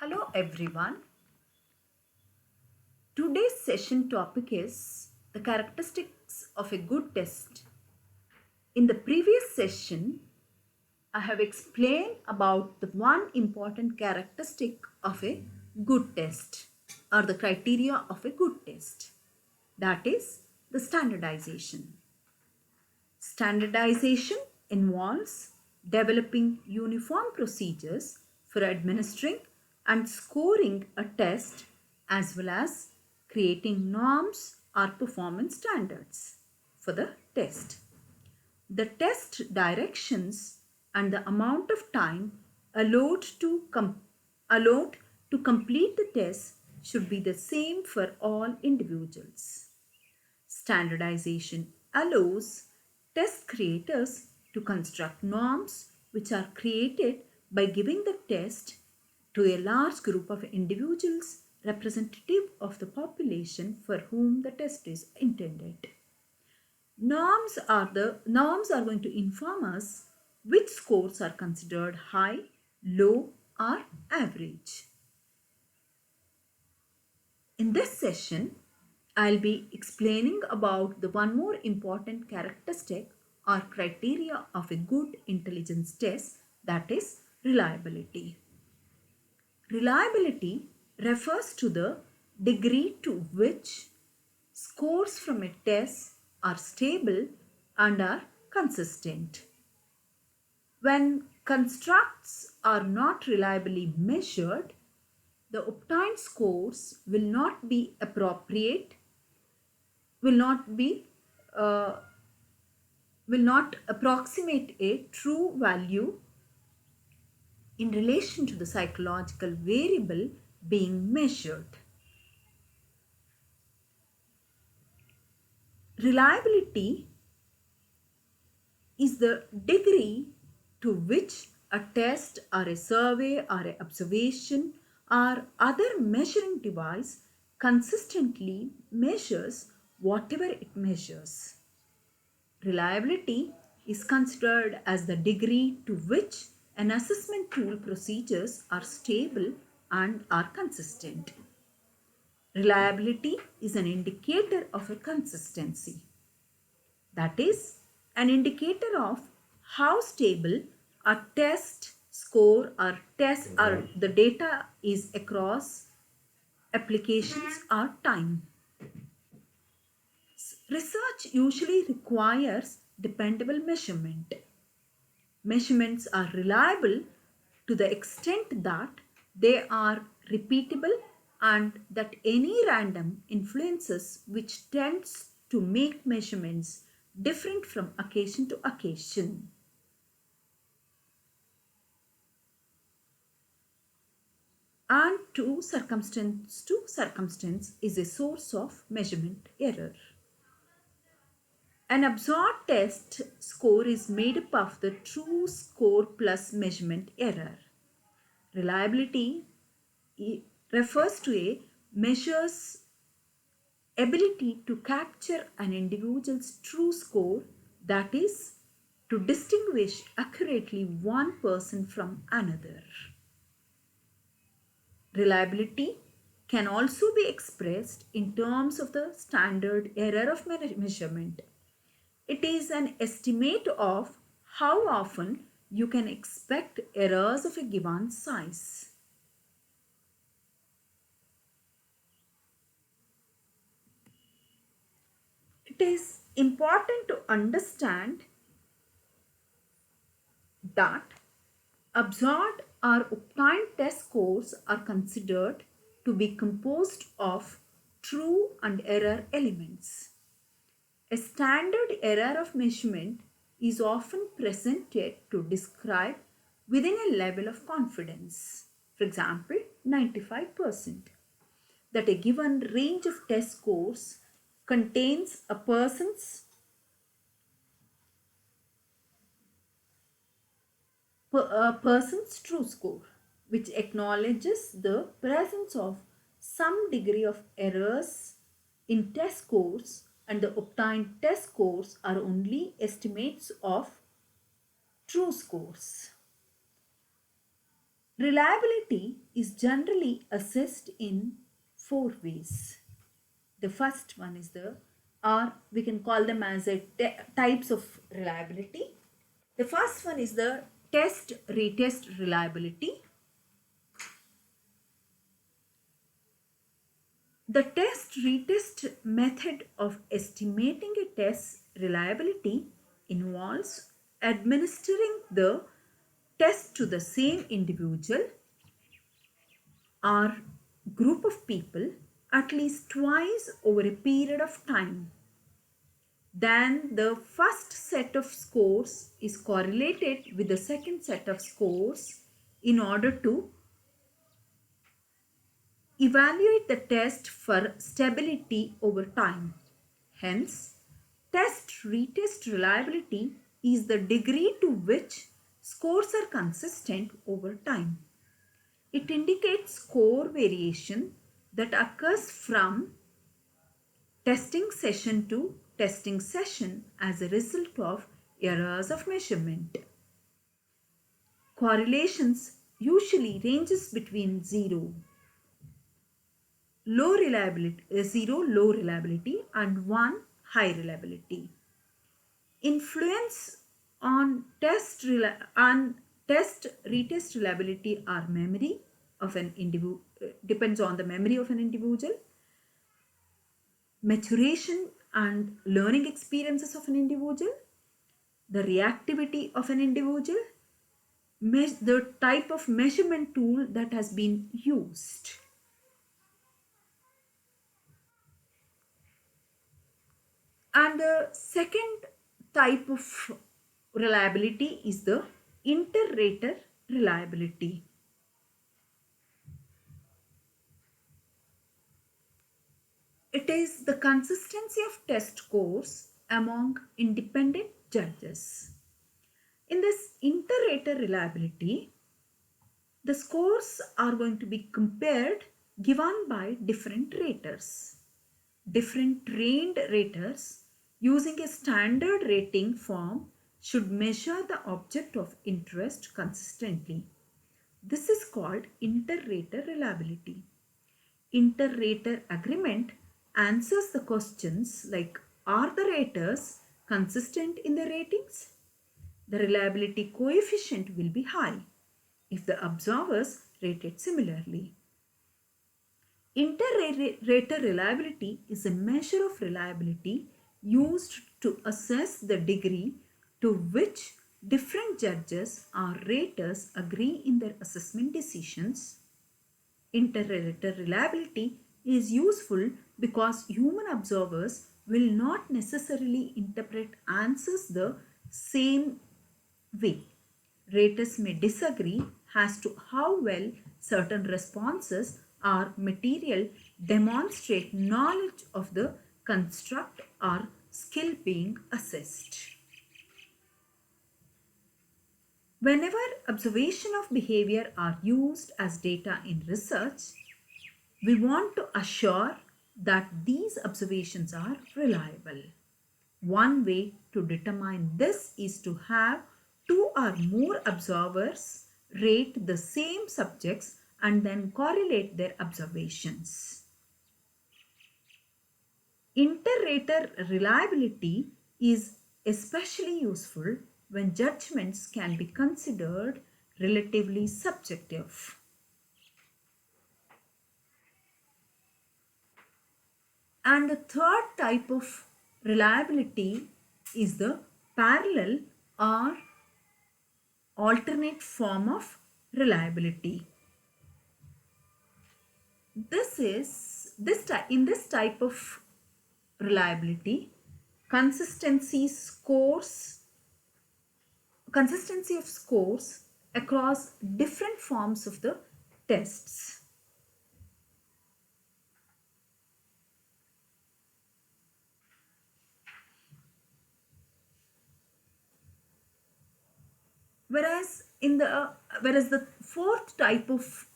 Hello everyone. Today's session topic is the characteristics of a good test. In the previous session, I have explained about the one important characteristic of a good test or the criteria of a good test. That is the standardization. Standardization involves developing uniform procedures for administering and scoring a test as well as creating norms or performance standards for the test. The test directions and the amount of time allowed to, allowed to complete the test should be the same for all individuals. Standardization allows test creators to construct norms which are created by giving the test to a large group of individuals representative of the population for whom the test is intended. Norms are going to inform us which scores are considered high, low or average. In this session, I'll be explaining about the one more important characteristic or criteria of a good intelligence test, that is reliability. Reliability refers to the degree to which scores from a test are stable and are consistent. When constructs are not reliably measured, the obtained scores will not be appropriate, will not be will not approximate a true value in relation to the psychological variable being measured. Reliability is the degree to which a test or a survey or an observation or other measuring device consistently measures whatever it measures. Reliability is considered as the degree to which an assessment tool procedures are stable and are consistent. Reliability is an indicator of a consistency. That is, an indicator of how stable a test score or test or the data is across applications or time. Research usually requires dependable measurement. Measurements are reliable to the extent that they are repeatable and that any random influences which tends to make measurements different from occasion to occasion. And to circumstance is a source of measurement error. An absurd test score is made up of the true score plus measurement error. Reliability refers to a measure's ability to capture an individual's true score, that is, to distinguish accurately one person from another. Reliability can also be expressed in terms of the standard error of measurement. It is an estimate of how often you can expect errors of a given size. It is important to understand that absorbed or obtained test scores are considered to be composed of true and error elements. A standard error of measurement is often presented to describe within a level of confidence, for example 95%, that a given range of test scores contains a person's true score, which acknowledges the presence of some degree of errors in test scores, and the obtained test scores are only estimates of true scores. Reliability is generally assessed in four ways. The first one is or we can call them as types of reliability. The first one is the test retest reliability. The test retest method of estimating a test's reliability involves administering the test to the same individual or group of people at least twice over a period of time. Then the first set of scores is correlated with the second set of scores in order to evaluate the test for stability over time. Hence, test retest reliability is the degree to which scores are consistent over time. It indicates score variation that occurs from testing session to testing session as a result of errors of measurement. Correlations usually ranges between 0 low reliability and 1 high reliability. Influence on test retest reliability or memory of an individual depends on the memory of an individual, maturation and learning experiences of an individual, the reactivity of an individual, the type of measurement tool that has been used. And the second type of reliability is the inter-rater reliability. It is the consistency of test scores among independent judges. In this inter-rater reliability, the scores are going to be compared given by different raters. Different trained raters using a standard rating form should measure the object of interest consistently. This is called inter-rater reliability. Inter-rater agreement answers the questions like, are the raters consistent in their ratings? The reliability coefficient will be high if the observers rated similarly. Inter-rater reliability is a measure of reliability used to assess the degree to which different judges or raters agree in their assessment decisions. Inter-rater reliability is useful because human observers will not necessarily interpret answers the same way. Raters may disagree as to how well certain responses or material demonstrate knowledge of the construct or skill being assessed. Whenever observation of behavior are used as data in research, we want to assure that these observations are reliable. One way to determine this is to have two or more observers rate the same subjects and then correlate their observations. Inter-rater reliability is especially useful when judgments can be considered relatively subjective. And the third type of reliability is the parallel or alternate form of reliability. In this type of reliability, consistency of scores across different forms of the tests. Whereas the fourth type of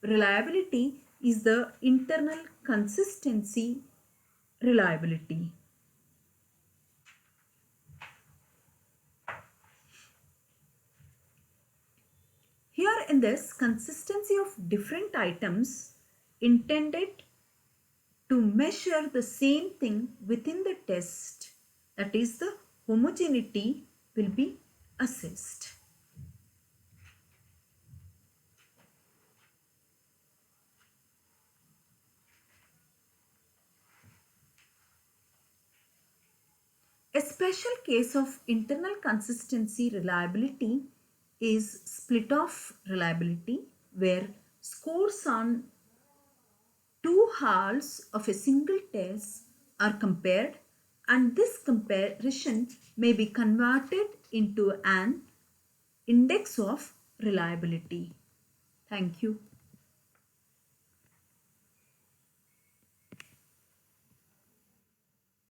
reliability is the internal consistency reliability. Here in this, consistency of different items intended to measure the same thing within the test, that is the homogeneity, will be assessed. A special case of internal consistency reliability is split-off reliability, where scores on two halves of a single test are compared, and this comparison may be converted into an index of reliability. Thank you.